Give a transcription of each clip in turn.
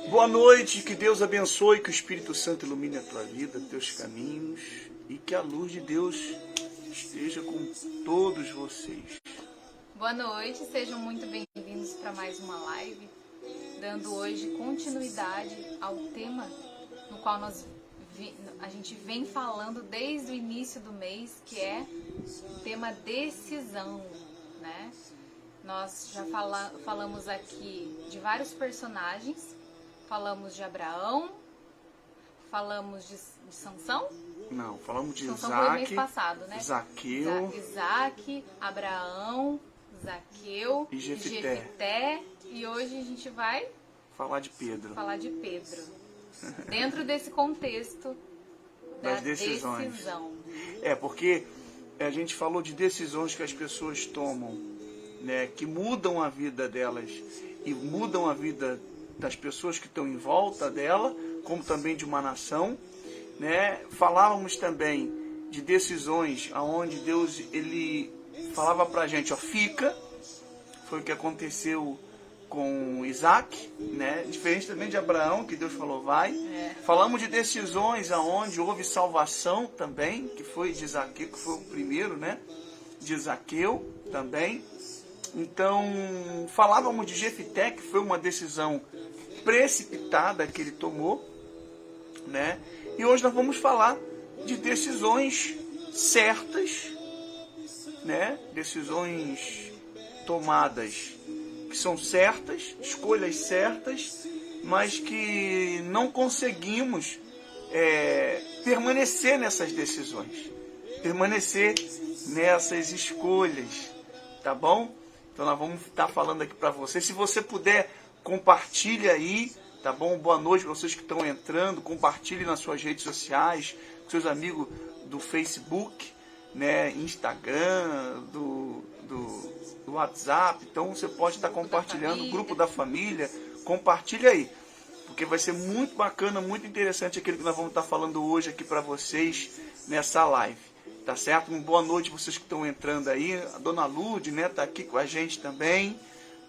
Boa noite, que Deus abençoe, que o Espírito Santo ilumine a tua vida, teus caminhos e que a luz de Deus esteja com todos vocês. Boa noite, sejam muito bem-vindos para mais uma live, dando hoje continuidade ao tema no qual a gente vem falando desde o início do mês, que é o tema decisão, né? Nós já falamos aqui de vários personagens, falamos de Abraão, falamos de Sansão? Não, falamos de Sansão foi o mês Isaac, passado, né? Zaqueu, Isaac, Abraão, Zaqueu e Jefité. E hoje a gente vai falar de Pedro. Dentro desse contexto das decisões. Decisão. Porque a gente falou de decisões que as pessoas tomam, né, que mudam a vida delas e mudam a vida das pessoas que estão em volta dela, como também de uma nação, né? Falávamos também de decisões aonde Deus ele falava pra gente, fica. Foi o que aconteceu com Isaac, né? Diferente também de Abraão, que Deus falou vai. Falamos de decisões aonde houve salvação também, que foi de Zaqueu, que foi o primeiro, né? De Zaqueu também. Então, falávamos de Jefité, que foi uma decisão precipitada que ele tomou, né? E hoje nós vamos falar de decisões certas, né? Decisões tomadas que são certas, escolhas certas, mas que não conseguimos permanecer nessas decisões, permanecer nessas escolhas, tá bom? Então nós vamos estar falando aqui para você. Se você puder, compartilhe aí, tá bom? Boa noite para vocês que estão entrando. Compartilhe nas suas redes sociais, com seus amigos do Facebook, né? Instagram, do WhatsApp. Então você pode estar compartilhando no grupo da família. Compartilhe aí, porque vai ser muito bacana, muito interessante aquilo que nós vamos estar falando hoje aqui para vocês nessa live. Tá certo? Uma boa noite vocês que estão entrando aí. A Dona Lourdes, né, tá aqui com a gente também.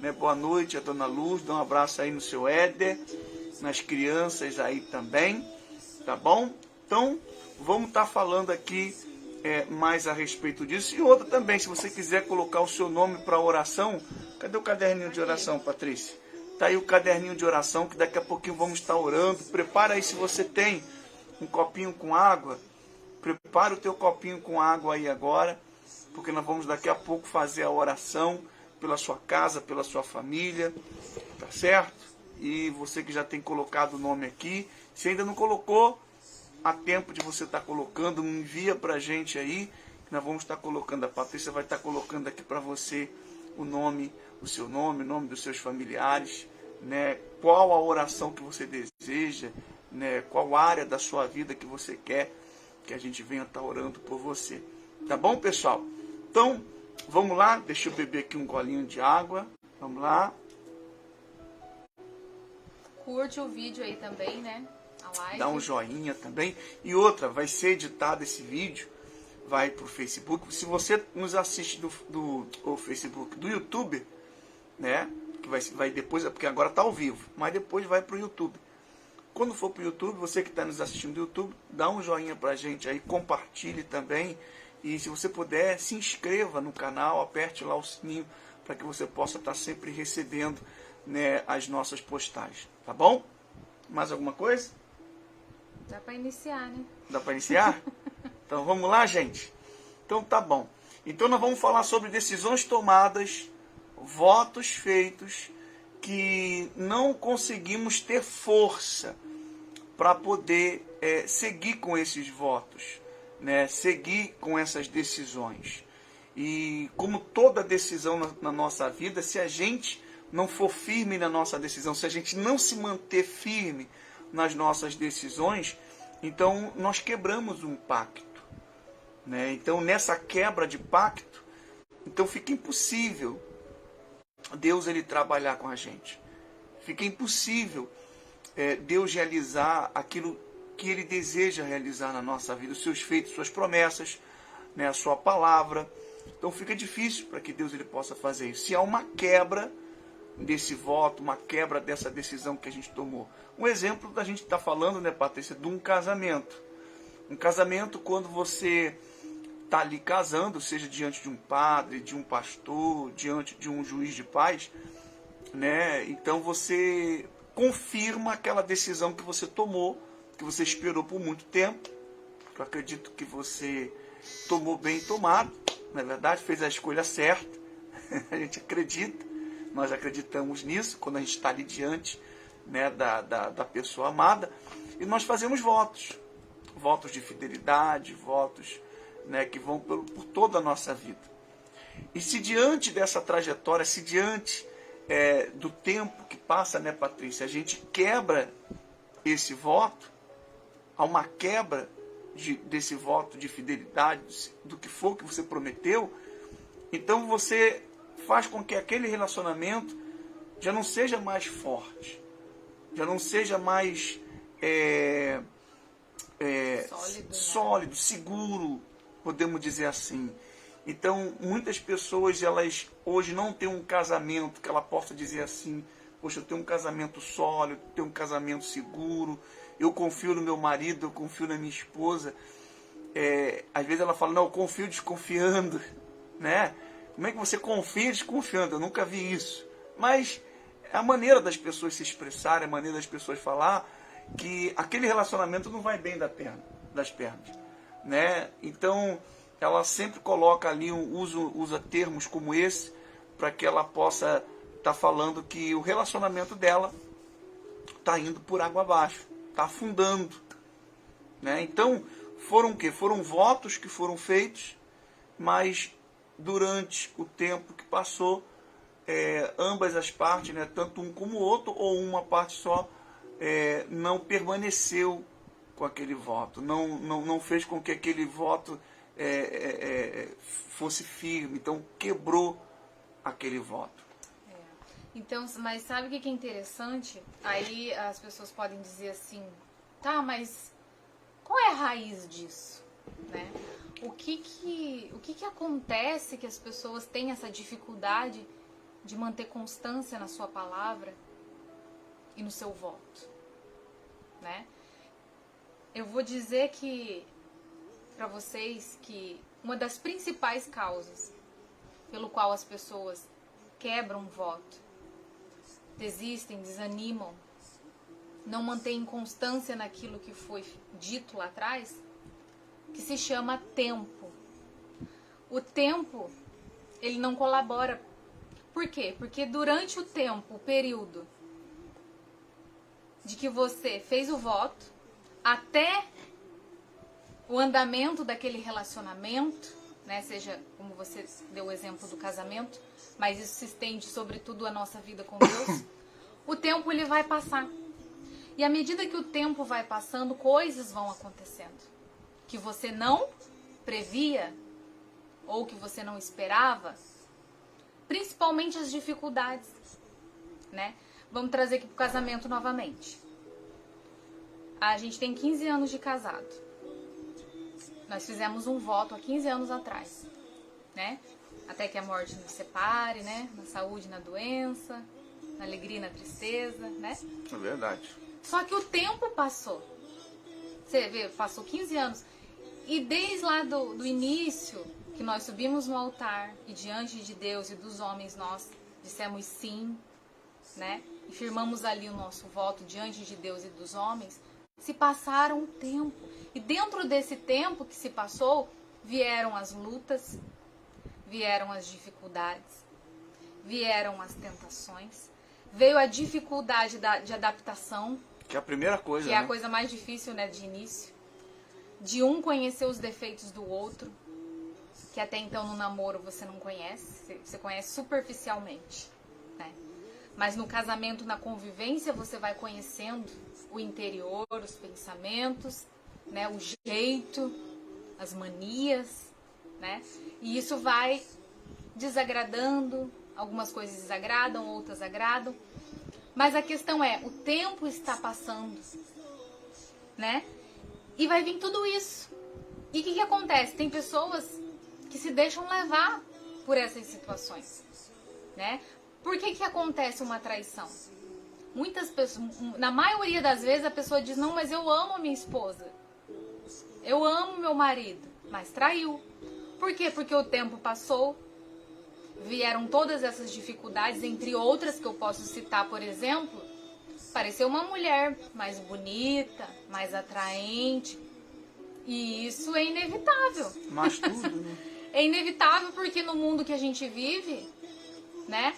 Né? Boa noite a Dona Lourdes. Dá um abraço aí no seu Éder. Nas crianças aí também. Tá bom? Então, vamos estar falando aqui mais a respeito disso. E outra também, se você quiser colocar o seu nome para oração. Cadê o caderninho de oração, Patrícia? Tá aí o caderninho de oração, que daqui a pouquinho vamos estar orando. Prepara aí, se você tem um copinho com água. Prepara o teu copinho com água aí agora, porque nós vamos daqui a pouco fazer a oração pela sua casa, pela sua família, tá certo? E você que já tem colocado o nome aqui, se ainda não colocou, há tempo de você estar colocando, envia pra gente aí, que nós vamos estar colocando, a Patrícia vai estar colocando aqui para você o nome, o seu nome, o nome dos seus familiares, né? Qual a oração que você deseja, né? Qual área da sua vida que você quer que a gente venha estar orando por você. Tá bom, pessoal? Então, vamos lá. Deixa eu beber aqui um golinho de água. Vamos lá. Curte o vídeo aí também, né? A live. Dá um joinha também. E outra, vai ser editado esse vídeo. Vai pro Facebook. Se você nos assiste do Facebook, do YouTube, né? Que vai depois, porque agora tá ao vivo. Mas depois vai pro YouTube. Quando for para o YouTube, você que está nos assistindo do YouTube, dá um joinha para a gente aí, compartilhe também. E se você puder, se inscreva no canal, aperte lá o sininho para que você possa estar sempre recebendo, né, as nossas postagens. Tá bom? Mais alguma coisa? Dá para iniciar, né? Dá para iniciar? Então vamos lá, gente? Então tá bom. Então nós vamos falar sobre decisões tomadas, votos feitos, que não conseguimos ter força para poder seguir com esses votos, né? Seguir com essas decisões. E como toda decisão na nossa vida, se a gente não for firme na nossa decisão, se a gente não se manter firme nas nossas decisões, então nós quebramos um pacto, né? Então nessa quebra de pacto, então fica impossível Deus ele trabalhar com a gente. Fica impossível Deus realizar aquilo que Ele deseja realizar na nossa vida, os seus feitos, suas promessas, né, a sua palavra. Então fica difícil para que Deus ele possa fazer isso. Se há uma quebra desse voto, uma quebra dessa decisão que a gente tomou. Um exemplo da gente está falando, né, Patrícia, de um casamento. Um casamento quando você está ali casando, seja diante de um padre, de um pastor, diante de um juiz de paz, né? Então você confirma aquela decisão que você tomou, que você esperou por muito tempo. Eu acredito que você tomou bem tomado, na verdade, fez a escolha certa. A gente acredita, nós acreditamos nisso, quando a gente está ali diante, né, da pessoa amada, e nós fazemos votos. Votos de fidelidade, votos, né, que vão por toda a nossa vida. E se diante dessa trajetória, se diante do tempo que passa, né, Patrícia, a gente quebra esse voto, há uma quebra desse voto de fidelidade, do que for que você prometeu, então você faz com que aquele relacionamento já não seja mais forte, já não seja mais sólido, seguro, podemos dizer assim. Então, muitas pessoas, elas hoje não têm um casamento que ela possa dizer assim: poxa, eu tenho um casamento sólido, tenho um casamento seguro, eu confio no meu marido, eu confio na minha esposa. Às vezes ela fala: não, eu confio desconfiando, né? Como é que você confia desconfiando? Eu nunca vi isso. Mas é a maneira das pessoas se expressarem, a maneira das pessoas falar, que aquele relacionamento não vai bem das pernas, né? Então, ela sempre coloca ali, usa termos como esse, para que ela possa estar falando que o relacionamento dela está indo por água abaixo, está afundando, né? Então, foram o quê? Foram votos que foram feitos, mas durante o tempo que passou, ambas as partes, né, tanto um como o outro, ou uma parte só, não permaneceu com aquele voto, não fez com que aquele voto fosse firme, então quebrou aquele voto. Então, mas sabe o que é interessante? Aí as pessoas podem dizer assim: tá, mas qual é a raiz disso, né? O que acontece que as pessoas têm essa dificuldade de manter constância na sua palavra e no seu voto, né? Eu vou dizer para vocês que uma das principais causas pelo qual as pessoas quebram voto, desistem, desanimam, não mantêm constância naquilo que foi dito lá atrás, que se chama tempo. O tempo, ele não colabora. Por quê? Porque durante o tempo, o período de que você fez o voto, até o andamento daquele relacionamento, né, seja como você deu o exemplo do casamento, mas isso se estende sobretudo à nossa vida com Deus, o tempo ele vai passar. E à medida que o tempo vai passando, coisas vão acontecendo que você não previa ou que você não esperava, principalmente as dificuldades, né? Vamos trazer aqui pro casamento novamente. A gente tem 15 anos de casado. Nós fizemos um voto há 15 anos atrás, né? Até que a morte nos separe, né? Na saúde, na doença, na alegria e na tristeza, né? É verdade. Só que o tempo passou. Você vê, passou 15 anos. E desde lá do início, que nós subimos no altar e diante de Deus e dos homens nós dissemos sim, né? E firmamos ali o nosso voto diante de Deus e dos homens, se passaram um tempo. E dentro desse tempo que se passou, vieram as lutas, vieram as dificuldades, vieram as tentações, veio a dificuldade de adaptação. Que é a primeira coisa, que né? é a coisa mais difícil, né, de início. De um conhecer os defeitos do outro, que até então no namoro você não conhece, você conhece superficialmente, né? Mas no casamento, na convivência, você vai conhecendo o interior, os pensamentos, né, o jeito, as manias, né? E isso vai desagradando, algumas coisas desagradam, outras agradam. Mas a questão é, o tempo está passando, né? E vai vir tudo isso. E o que acontece? Tem pessoas que se deixam levar por essas situações, né? Por que acontece uma traição? Muitas pessoas, na maioria das vezes, a pessoa diz, não, mas eu amo minha esposa. Eu amo meu marido, mas traiu. Por quê? Porque o tempo passou, vieram todas essas dificuldades, entre outras que eu posso citar, por exemplo, apareceu uma mulher mais bonita, mais atraente, e isso é inevitável. Mas tudo, né? É inevitável porque no mundo que a gente vive, né,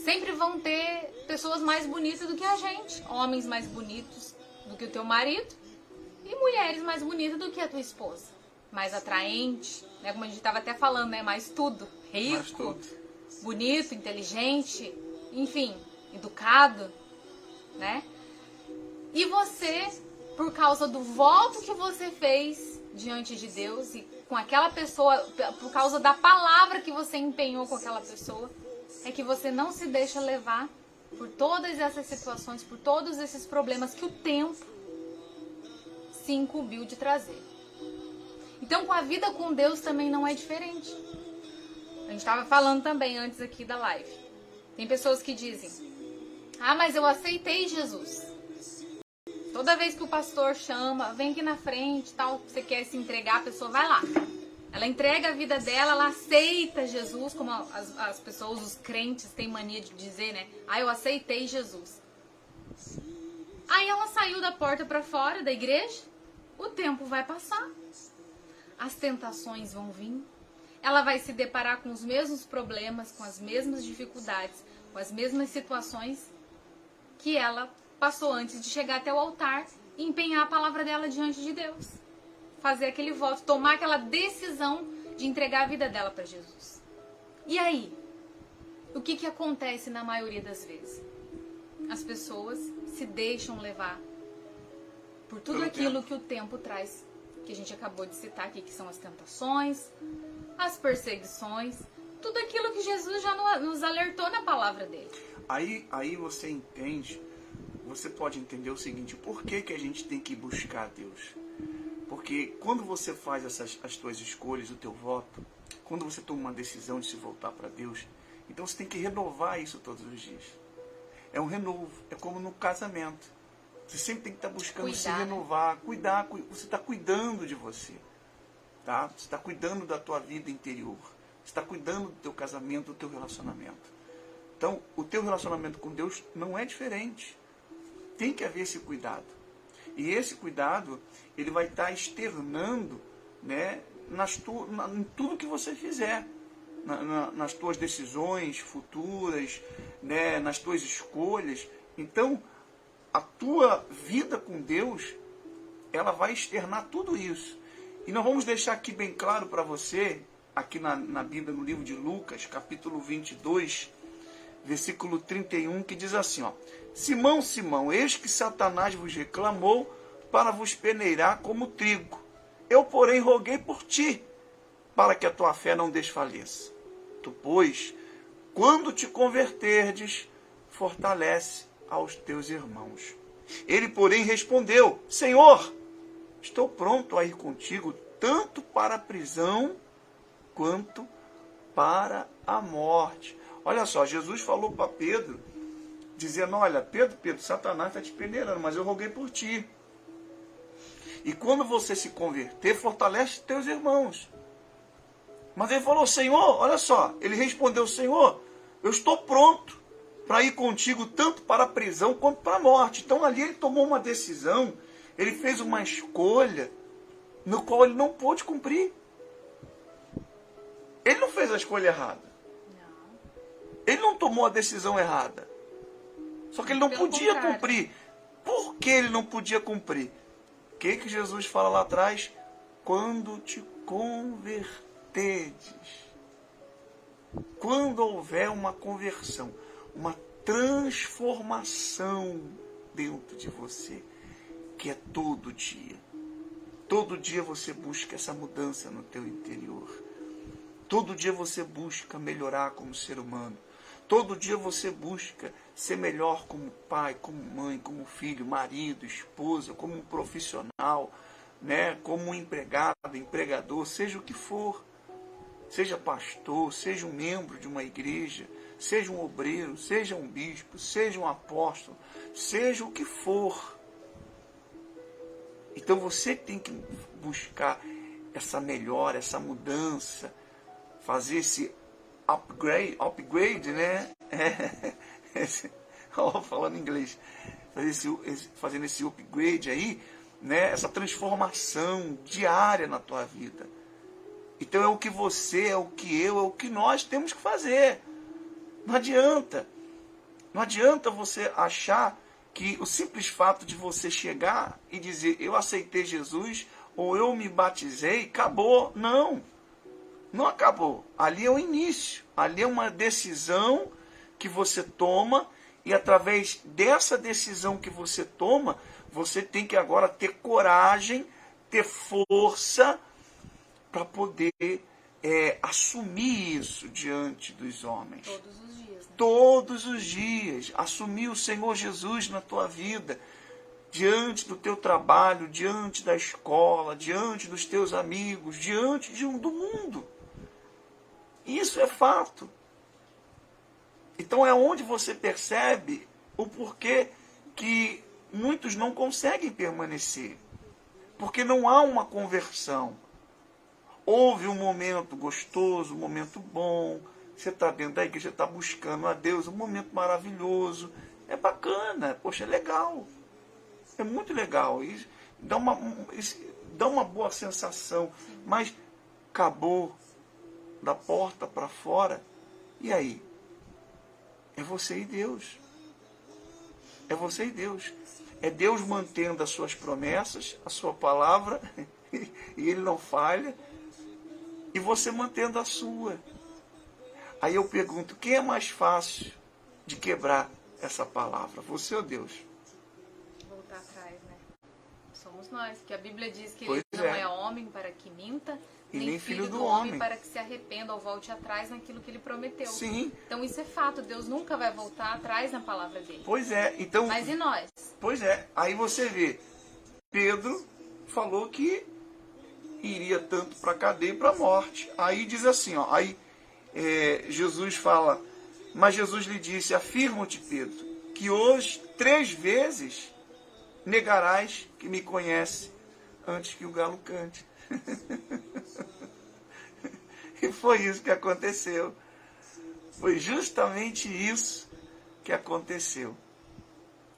sempre vão ter pessoas mais bonitas do que a gente, homens mais bonitos do que o teu marido e mulheres mais bonitas do que a tua esposa, mais atraente, né, como a gente estava até falando, né, mais tudo, rico, bonito, inteligente, enfim, educado, né? E você, por causa do voto que você fez diante de Deus e com aquela pessoa, por causa da palavra que você empenhou com aquela pessoa, é que você não se deixa levar por todas essas situações, por todos esses problemas que o tempo se incumbiu de trazer. Então, com a vida com Deus também não é diferente. A gente estava falando também antes aqui da live. Tem pessoas que dizem, ah, mas eu aceitei Jesus. Toda vez que o pastor chama, vem aqui na frente, tal, você quer se entregar, a pessoa vai lá. Ela entrega a vida dela, ela aceita Jesus, como as pessoas, os crentes têm mania de dizer, né? Ah, eu aceitei Jesus. Aí ela saiu da porta para fora da igreja, o tempo vai passar. As tentações vão vir. Ela vai se deparar com os mesmos problemas, com as mesmas dificuldades, com as mesmas situações que ela passou antes de chegar até o altar e empenhar a palavra dela diante de Deus. Fazer aquele voto, tomar aquela decisão de entregar a vida dela para Jesus. E aí? O que acontece na maioria das vezes? As pessoas se deixam levar por tudo aquilo que o tempo traz, que a gente acabou de citar aqui, que são as tentações, as perseguições, tudo aquilo que Jesus já nos alertou na palavra dele. Aí você entende, você pode entender o seguinte, por que a gente tem que buscar Deus? Porque quando você faz as tuas escolhas, o teu voto, quando você toma uma decisão de se voltar para Deus, então você tem que renovar isso todos os dias. É um renovo, é como no casamento. Você sempre tem que estar buscando se renovar, cuidar, você está cuidando de você. Tá? Você está cuidando da tua vida interior. Você está cuidando do teu casamento, do teu relacionamento. Então, o teu relacionamento com Deus não é diferente. Tem que haver esse cuidado. E esse cuidado, ele vai estar externando, né, em tudo que você fizer. Nas tuas decisões futuras, né, nas tuas escolhas. Então, a tua vida com Deus, ela vai externar tudo isso. E nós vamos deixar aqui bem claro para você, aqui na Bíblia, no livro de Lucas, capítulo 22, versículo 31, que diz assim, ó, Simão, Simão, eis que Satanás vos reclamou para vos peneirar como trigo. Eu, porém, roguei por ti, para que a tua fé não desfaleça. Tu, pois, quando te converterdes, fortalece aos teus irmãos. Ele, porém, respondeu, Senhor, estou pronto a ir contigo, tanto para a prisão, quanto para a morte. Olha só, Jesus falou para Pedro, dizendo, olha, Pedro, Satanás está te peneirando, mas eu roguei por ti. E quando você se converter, fortalece teus irmãos. Mas ele falou, Senhor, olha só, ele respondeu, Senhor, eu estou pronto para ir contigo tanto para a prisão quanto para a morte. Então ali ele tomou uma decisão, ele fez uma escolha no qual ele não pôde cumprir. Ele não fez a escolha errada. Ele não tomou a decisão errada. Só que ele não podia cumprir. Por que ele não podia cumprir? O que Jesus fala lá atrás? Quando te converteres. Quando houver uma conversão, uma transformação dentro de você, que é todo dia. Todo dia você busca essa mudança no teu interior. Todo dia você busca melhorar como ser humano. Todo dia você busca ser melhor como pai, como mãe, como filho, marido, esposa, como um profissional, né? Como um empregado, empregador, seja o que for. seja pastor, seja um membro de uma igreja, seja um obreiro, seja um bispo, seja um apóstolo, seja o que for. Então você tem que buscar essa melhora, essa mudança, fazer esse upgrade, né? Falando em inglês, fazendo esse upgrade aí, né? Essa transformação diária na tua vida. Então é o que você, é o que eu, é o que nós temos que fazer. Não adianta. Não adianta você achar que o simples fato de você chegar e dizer eu aceitei Jesus ou eu me batizei, acabou. Não. Não acabou. Ali é o início. Ali é uma decisão que você toma e através dessa decisão que você toma, você tem que agora ter coragem, ter força para poder assumir isso diante dos homens. Todos os dias. Né? Todos os dias. Assumir o Senhor Jesus na tua vida. Diante do teu trabalho, diante da escola, diante dos teus amigos, diante do mundo. Isso é fato. Então é onde você percebe o porquê que muitos não conseguem permanecer. Porque não há uma conversão. Houve um momento gostoso, um momento bom, você está dentro da igreja, está buscando a Deus, um momento maravilhoso, é bacana, poxa, é legal, é muito legal, isso dá uma boa sensação, mas acabou da porta para fora, e aí? É você e Deus, é você e Deus, é Deus mantendo as suas promessas, a sua palavra, e Ele não falha, e você mantendo a sua. Aí eu pergunto, quem é mais fácil de quebrar essa palavra? Você ou Deus? Voltar atrás, né? Somos nós, que a Bíblia diz que Pois ele não é. é homem para que minta, E nem filho do homem homem para que se arrependa ou volte atrás naquilo que ele prometeu. Sim. Então isso é fato, Deus nunca vai voltar atrás na palavra dele. Pois é, então. Mas e nós? Pois é, aí você vê, Pedro falou que iria tanto para a cadeia e para a morte. Aí diz assim, ó, Jesus fala, mas Jesus lhe disse, afirmo-te, Pedro, que hoje 3 vezes negarás que me conhece antes que o galo cante. E foi isso que aconteceu. Foi justamente isso que aconteceu.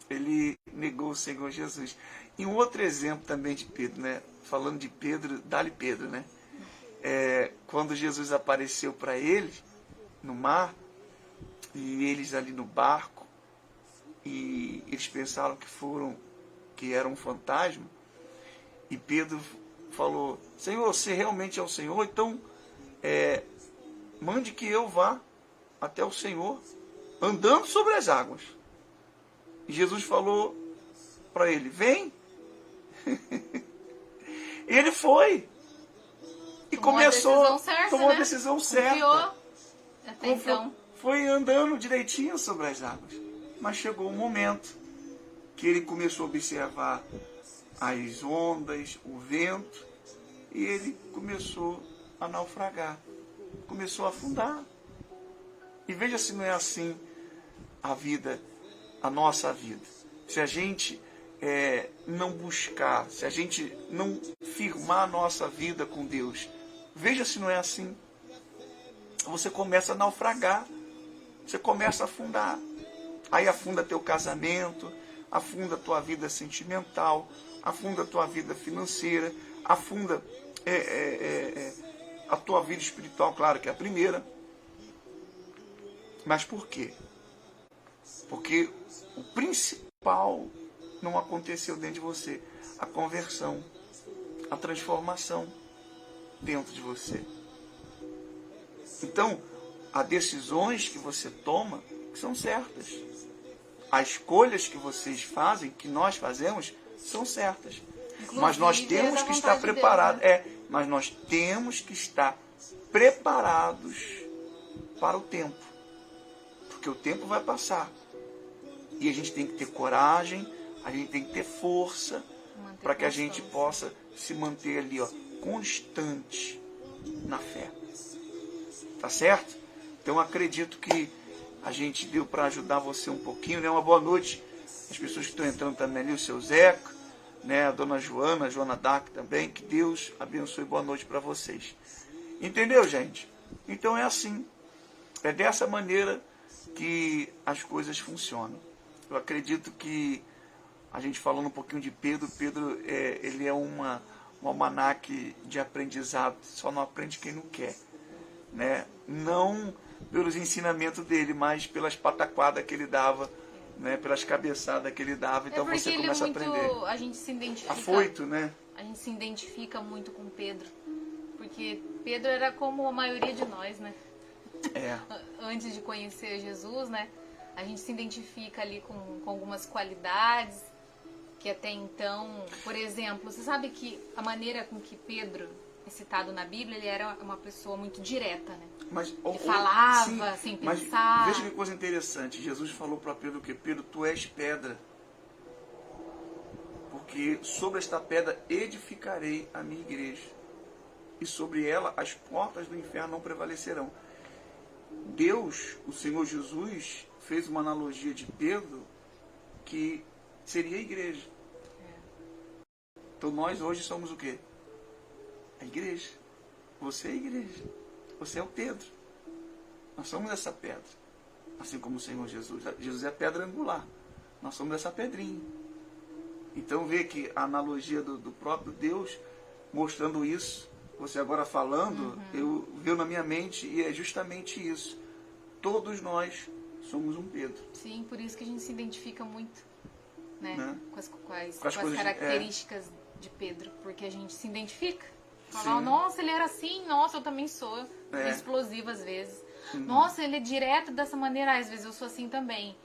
Ele negou o Senhor Jesus. E um outro exemplo também de Pedro, né? Falando de Pedro, dá-lhe Pedro, né? Quando Jesus apareceu para eles no mar, e eles ali no barco, e eles pensaram que era um fantasma, e Pedro falou, Senhor, você realmente é o Senhor, então mande que eu vá até o Senhor, andando sobre as águas. E Jesus falou para ele, vem. E ele foi. E tomou a decisão certa. Confiou. Até então. Foi andando direitinho sobre as águas. Mas chegou um momento que ele começou a observar as ondas, o vento, e ele começou a naufragar. Começou a afundar. E veja se não é assim a vida, a nossa vida. Se a gente não buscar, se a gente não firmar a nossa vida com Deus, veja se não é assim. Você começa a naufragar, você começa a afundar. Aí afunda teu casamento, afunda tua vida sentimental, afunda tua vida financeira, afunda a tua vida espiritual, claro que é a primeira. Mas por quê? Porque o principal não aconteceu dentro de você. A conversão, a transformação dentro de você. Então, há decisões que você toma que são certas. As escolhas que vocês fazem, que nós fazemos, são certas. Inclusive, mas nós temos que estar preparados. De Deus, né? Mas nós temos que estar preparados para o tempo. Porque o tempo vai passar. E a gente tem que ter coragem, a gente tem que ter força para que a gente possa se manter ali, ó, constante na fé. Tá certo? Então acredito que a gente deu para ajudar você um pouquinho, né? Uma boa noite às pessoas que estão entrando também ali, o seu Zeca, né? A dona Joana, a Joana Dark também. Que Deus abençoe, boa noite para vocês. Entendeu, gente? Então é assim. É dessa maneira que as coisas funcionam. Eu acredito que a gente falando um pouquinho de Pedro, ele é um almanaque de aprendizado, só não aprende quem não quer, né? Não pelos ensinamentos dele, mas pelas pataquadas que ele dava, né? Pelas cabeçadas que ele dava, então você começa a aprender. A gente se identifica, afoito, né? A gente se identifica muito com Pedro, porque Pedro era como a maioria de nós, né? Antes de conhecer Jesus, né? A gente se identifica ali com algumas qualidades que até então, por exemplo, você sabe que a maneira com que Pedro é citado na Bíblia, ele era uma pessoa muito direta, né? Ele falava sem pensar. Veja que coisa interessante. Jesus falou para Pedro que Pedro, tu és pedra, porque sobre esta pedra edificarei a minha igreja, e sobre ela as portas do inferno não prevalecerão. Deus, o Senhor Jesus, fez uma analogia de Pedro que seria a igreja. Então nós hoje somos o quê? A igreja. Você é a igreja. Você é o Pedro. Nós somos essa pedra. Assim como o Senhor Jesus. Jesus é a pedra angular. Nós somos essa pedrinha. Então vê que a analogia do próprio Deus mostrando isso, você agora falando, eu veio na minha mente e é justamente isso. Todos nós somos um Pedro. Sim, por isso que a gente se identifica muito, né? Com as coisas, características de Pedro, porque a gente se identifica. Fala, nossa, ele era assim, nossa, eu também sou. Explosivo às vezes. Nossa, ele é direto dessa maneira, às vezes eu sou assim também.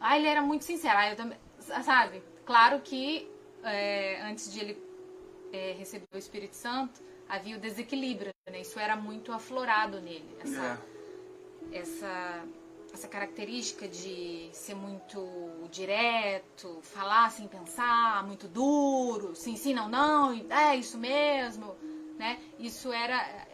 Ah, ele era muito sincero, eu também, sabe? Claro que antes de ele receber o Espírito Santo, havia o desequilíbrio, né? Isso era muito aflorado nele, essa característica de ser muito direto, falar sem pensar, muito duro, sim, sim, não, não, é isso mesmo, né?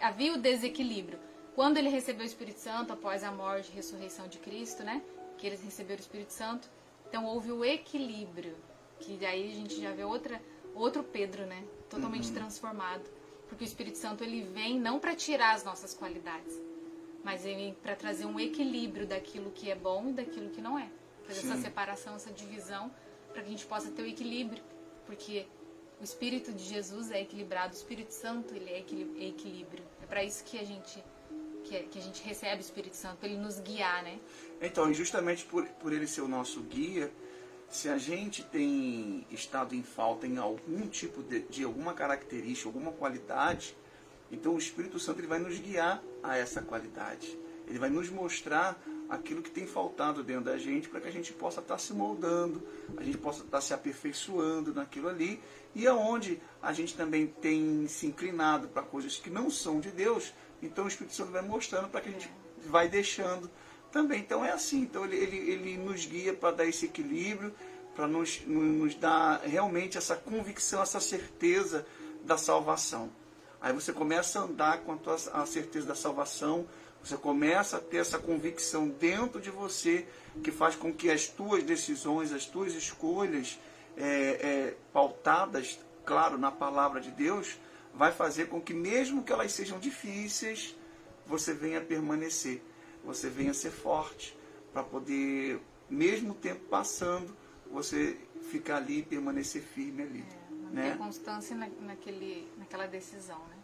Havia o desequilíbrio. Quando ele recebeu o Espírito Santo, após a morte e ressurreição de Cristo, né? Que eles receberam o Espírito Santo, então houve o equilíbrio, que daí a gente já vê outro Pedro, né? Totalmente transformado. Porque o Espírito Santo, ele vem não para tirar as nossas qualidades, mas ele vem para trazer um equilíbrio daquilo que é bom e daquilo que não é. Fazer essa separação, essa divisão, para que a gente possa ter o equilíbrio. Porque o Espírito de Jesus é equilibrado, o Espírito Santo, ele é equilíbrio. É para isso que a gente recebe o Espírito Santo, para ele nos guiar, né? Então, e justamente por ele ser o nosso guia, se a gente tem estado em falta em algum tipo de alguma característica, alguma qualidade, então o Espírito Santo ele vai nos guiar a essa qualidade. Ele vai nos mostrar aquilo que tem faltado dentro da gente para que a gente possa estar se moldando, a gente possa estar se aperfeiçoando naquilo ali, e aonde a gente também tem se inclinado para coisas que não são de Deus, então o Espírito Santo vai mostrando para que a gente vai deixando também. Então é assim, então ele nos guia para dar esse equilíbrio, para nos dar realmente essa convicção, essa certeza da salvação. Aí você começa a andar com a certeza da salvação, você começa a ter essa convicção dentro de você, que faz com que as tuas decisões, as tuas escolhas, pautadas, claro, na palavra de Deus, vai fazer com que mesmo que elas sejam difíceis, você venha permanecer. Você venha ser forte, para poder, mesmo o tempo passando, você ficar ali e permanecer firme ali. Manter constância naquela decisão, né?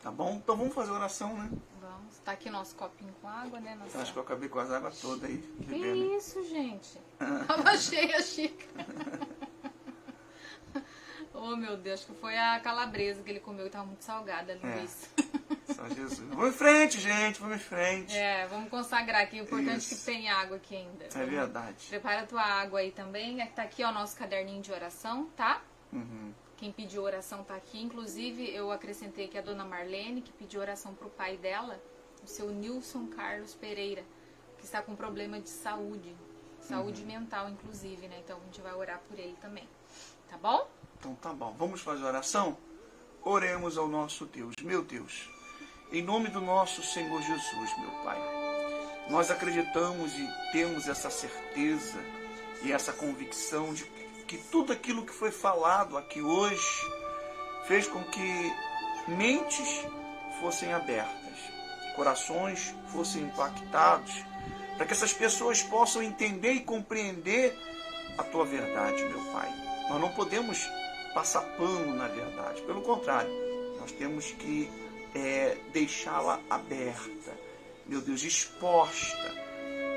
Tá bom? Então vamos fazer oração, né? Vamos. Tá aqui nosso copinho com água, né? Acho que eu acabei com as águas todas aí. Que isso, gente? Tava cheia a xícara. Oh, meu Deus, acho que foi a calabresa que ele comeu e tava muito salgada, Luiz. Só Jesus. Vamos em frente, gente, vamos em frente. Vamos consagrar aqui. O importante é que tem água aqui ainda. É verdade. Prepara a tua água aí também. Tá aqui o nosso caderninho de oração, tá? Quem pediu oração tá aqui. Inclusive, eu acrescentei aqui a dona Marlene, que pediu oração pro pai dela, o seu Nilson Carlos Pereira, que está com problema de saúde. Saúde mental, inclusive, né? Então, a gente vai orar por ele também. Tá bom? Então tá bom. Vamos fazer oração? Oremos ao nosso Deus. Meu Deus, em nome do nosso Senhor Jesus, meu Pai. Nós acreditamos e temos essa certeza e essa convicção de que tudo aquilo que foi falado aqui hoje fez com que mentes fossem abertas, corações fossem impactados, para que essas pessoas possam entender e compreender a Tua verdade, meu Pai. Nós não podemos passar pano na verdade, pelo contrário, nós temos que deixá-la aberta, meu Deus, exposta,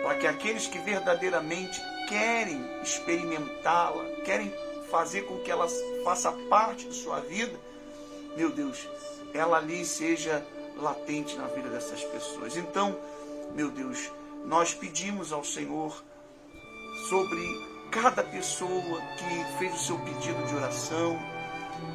para que aqueles que verdadeiramente querem experimentá-la, querem fazer com que ela faça parte de sua vida, meu Deus, ela ali seja latente na vida dessas pessoas. Então, meu Deus, nós pedimos ao Senhor sobre cada pessoa que fez o seu pedido de oração,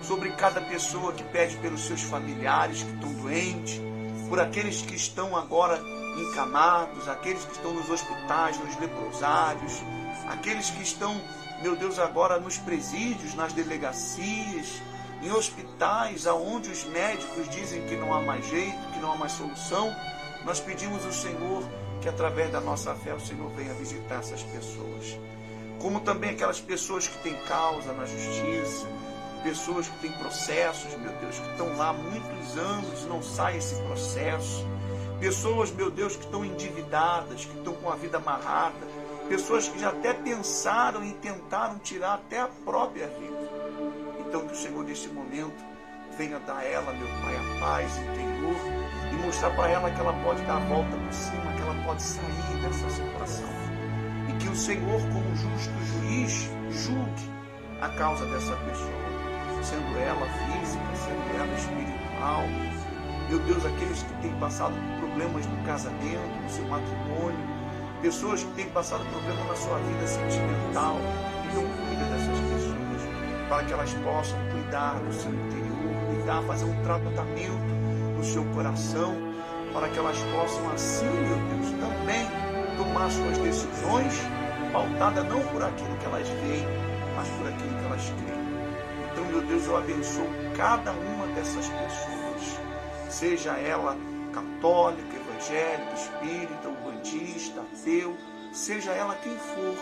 sobre cada pessoa que pede pelos seus familiares que estão doentes, por aqueles que estão agora encamados, aqueles que estão nos hospitais, nos leprosários, aqueles que estão, meu Deus, agora nos presídios, nas delegacias, em hospitais aonde os médicos dizem que não há mais jeito, que não há mais solução. Nós pedimos ao Senhor que através da nossa fé o Senhor venha visitar essas pessoas. Como também aquelas pessoas que têm causa na justiça, pessoas que têm processos, meu Deus, que estão lá há muitos anos e não sai esse processo. Pessoas, meu Deus, que estão endividadas, que estão com a vida amarrada. Pessoas que já até pensaram e tentaram tirar até a própria vida. Então que o Senhor nesse momento venha dar a ela, meu Pai, a paz interior e mostrar para ela que ela pode dar a volta por cima, que ela pode sair dessa situação. E que o Senhor, como justo juiz, julgue a causa dessa pessoa, sendo ela física, sendo ela espiritual. Meu Deus, aqueles que têm passado por problemas no casamento, no seu matrimônio, pessoas que têm passado problema na sua vida sentimental, então cuida dessas pessoas, para que elas possam cuidar do seu interior, cuidar, fazer um tratamento no seu coração, para que elas possam assim, meu Deus, também tomar suas decisões, pautada não por aquilo que elas veem, mas por aquilo que elas creem. Então, meu Deus, eu abençoo cada uma dessas pessoas, seja ela católica, evangélica, espírita, umbandista, ateu, seja ela quem for,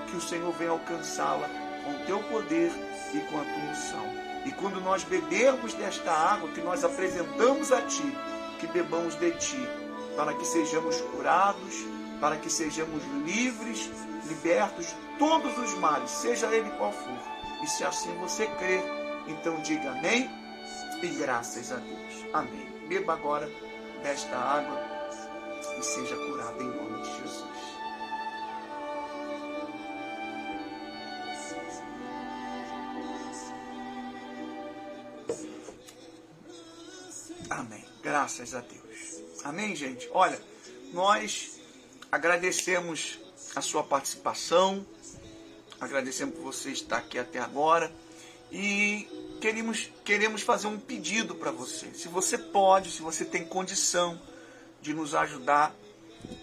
que o Senhor venha alcançá-la com o teu poder e com a tua unção. E quando nós bebermos desta água que nós apresentamos a ti, que bebamos de ti, para que sejamos curados, para que sejamos livres, libertos de todos os males, seja ele qual for. E se assim você crer, então diga amém e graças a Deus. Amém. Beba agora desta água e seja curado em nome de Jesus. Amém. Graças a Deus. Amém, gente? Olha, nós agradecemos a sua participação, agradecemos por você estar aqui até agora e queremos fazer um pedido para você. Se você pode, se você tem condição de nos ajudar,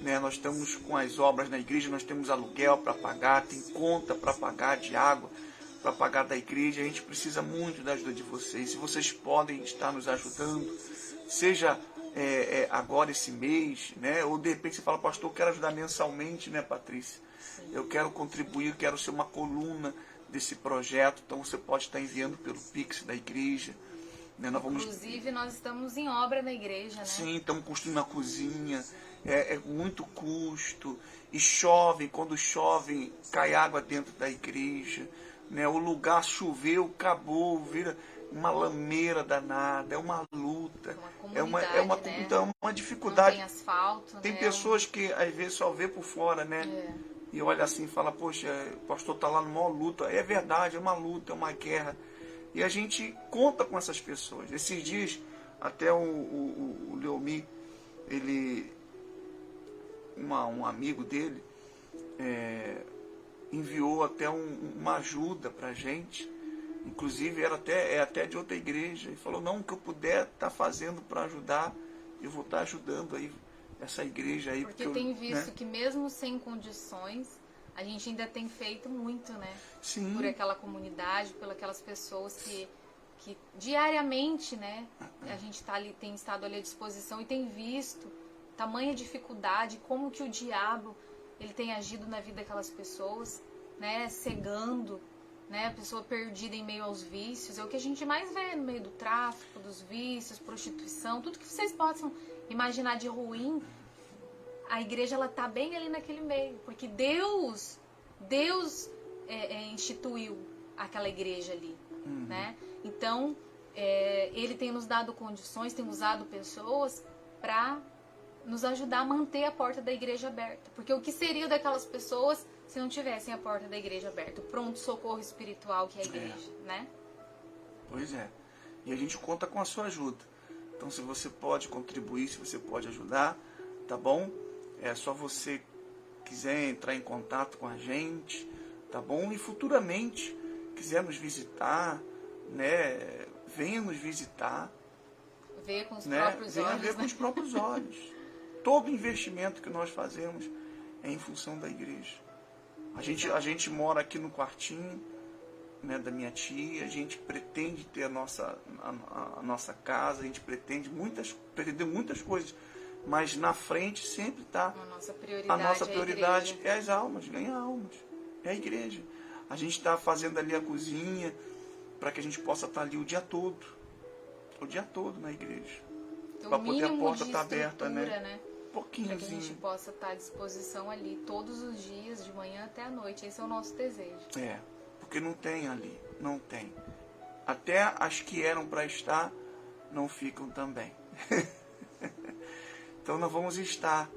né? Nós estamos com as obras na igreja, nós temos aluguel para pagar, tem conta para pagar de água, para pagar da igreja. A gente precisa muito da ajuda de vocês. Se vocês podem estar nos ajudando, seja agora esse mês, né? Ou de repente você fala, pastor, eu quero ajudar mensalmente, né, Patrícia? Eu quero contribuir, eu quero ser uma coluna desse projeto. Então você pode estar enviando pelo Pix da igreja, né? Inclusive nós estamos em obra na igreja, né? Sim, estamos construindo uma cozinha, é muito custo, e chove, quando chove cai água dentro da igreja, né? O lugar choveu, acabou, vira uma lameira danada, é uma luta, é uma né? Então, uma dificuldade. Não tem asfalto, tem né? pessoas que às vezes só vê por fora, né? E olha assim e fala, poxa, o pastor está lá numa maior luta. É verdade, é uma luta, é uma guerra. E a gente conta com essas pessoas. Esses dias, até o Leomi, um amigo dele, enviou até uma ajuda para a gente. Inclusive, é até de outra igreja. E falou, não, o que eu puder estar fazendo para ajudar, eu vou estar ajudando aí essa igreja aí. Porque tem visto que mesmo sem condições, a gente ainda tem feito muito, né? Sim. Por aquela comunidade, por aquelas pessoas que que diariamente, né, a gente tem estado ali à disposição e tem visto tamanha dificuldade, como que o diabo ele tem agido na vida daquelas pessoas, né, cegando, né, a pessoa perdida em meio aos vícios. É o que a gente mais vê no meio do tráfico, dos vícios, prostituição, tudo que vocês possam imaginar de ruim. A igreja, ela tá bem ali naquele meio, porque Deus instituiu aquela igreja ali, né? Então, ele tem nos dado condições, tem usado pessoas para nos ajudar a manter a porta da igreja aberta. Porque o que seria daquelas pessoas se não tivessem a porta da igreja aberta? O pronto-socorro espiritual que é a igreja, né? Pois é. E a gente conta com a sua ajuda. Então, se você pode contribuir, se você pode ajudar, tá bom? É só você quiser entrar em contato com a gente, tá bom? E futuramente quiser nos visitar, né? Venha nos visitar. Ver com os né? próprios Venha olhos. ver né? com os próprios olhos. Todo investimento que nós fazemos é em função da igreja. A gente mora aqui no quartinho, né, da minha tia, a gente pretende ter a nossa casa, a gente pretende muitas coisas, mas na frente sempre está A nossa prioridade é as almas, ganhar almas, é a igreja. A gente está fazendo ali a cozinha para que a gente possa estar ali o dia todo na igreja, para poder a porta estar aberta, né? Para que a gente possa estar à disposição ali todos os dias, de manhã até a noite. Esse é o nosso desejo. Porque não tem ali, não tem. Até as que eram para estar, não ficam também. Então nós vamos estar,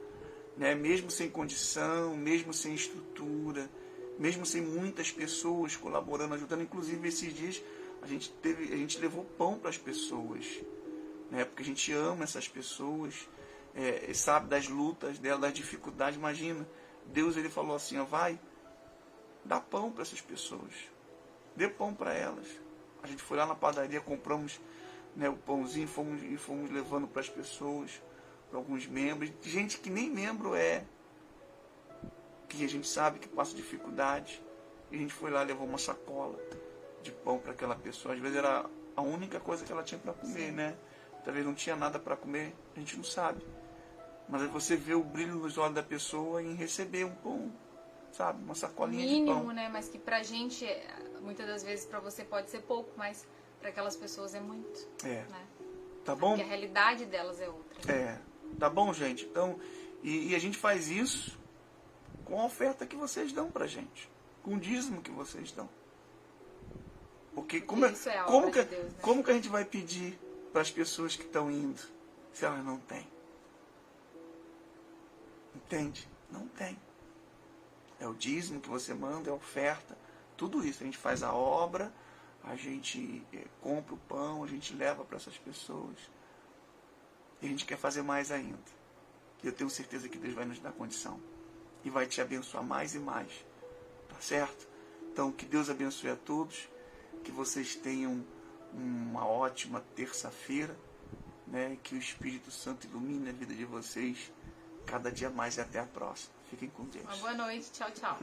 né, mesmo sem condição, mesmo sem estrutura, mesmo sem muitas pessoas colaborando, ajudando. Inclusive esses dias a gente levou pão para as pessoas, né, porque a gente ama essas pessoas, sabe das lutas delas, das dificuldades. Imagina, Deus ele falou assim, vai, dá pão para essas pessoas, dê pão para elas. A gente foi lá na padaria, compramos, né, o pãozinho e fomos levando para as pessoas, para alguns membros, gente que nem membro que a gente sabe que passa dificuldade, e a gente foi lá e levou uma sacola de pão para aquela pessoa. Às vezes era a única coisa que ela tinha para comer, né? Talvez não tinha nada para comer, a gente não sabe. Mas aí você vê o brilho nos olhos da pessoa em receber um pão, sabe? Uma sacolinha de pão. Mínimo, né? Mas que pra gente, muitas das vezes pra você pode ser pouco, mas para aquelas pessoas é muito. Né? Tá bom? Porque a realidade delas é outra. Tá bom, gente? Então, e a gente faz isso com a oferta que vocês dão pra gente, com o dízimo que vocês dão. Porque como que a gente vai pedir para as pessoas que estão indo se elas não têm? Entende? Não tem. É o dízimo que você manda, é a oferta, tudo isso. A gente faz a obra, a gente compra o pão, a gente leva para essas pessoas. E a gente quer fazer mais ainda. E eu tenho certeza que Deus vai nos dar condição. E vai te abençoar mais e mais. Tá certo? Então, que Deus abençoe a todos. Que vocês tenham uma ótima terça-feira. Né? Que o Espírito Santo ilumine a vida de vocês cada dia mais e até a próxima. Fiquem com Deus. Uma boa noite. Tchau, tchau.